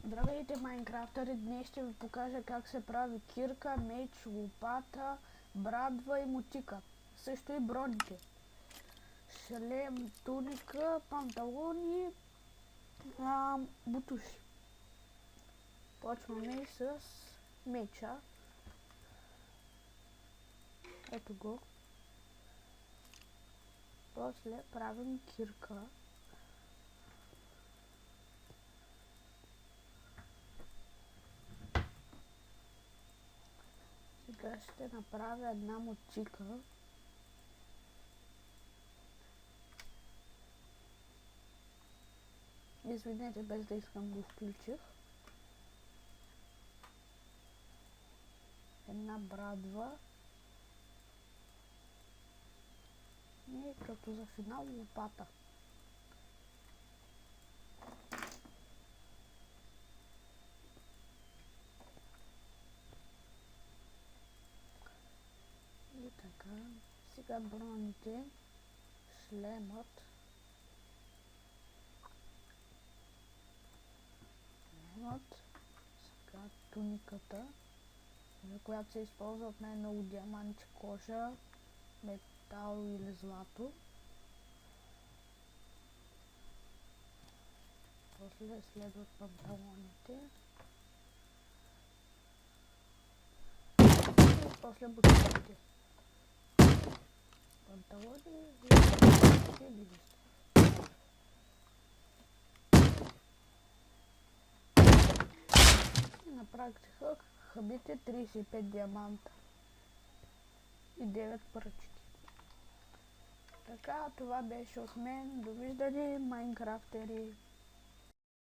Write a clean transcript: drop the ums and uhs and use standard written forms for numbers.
Здравейте, майнкрафтъри! Днес ще ви покажа как се прави кирка, меч, лопата, брадва и мотика. Също и броните. Шлем, туника, панталони, бутуши. Почваме с меча. Ето го. После правим кирка. Сега ще направя една мотика. Извинете, без да искам го включих. Една брадва. И като за финал лопата. И така, сега броните, шлемът, сега туниката, за която се използват най-много диаманти, кожа, метал или злато. После следват панталоните. И после бутилките. Панталони и листа. И на практика хабите 35 диаманта и 9 пръчки. Така, това беше от мен. Довиждане, майнкрафтери!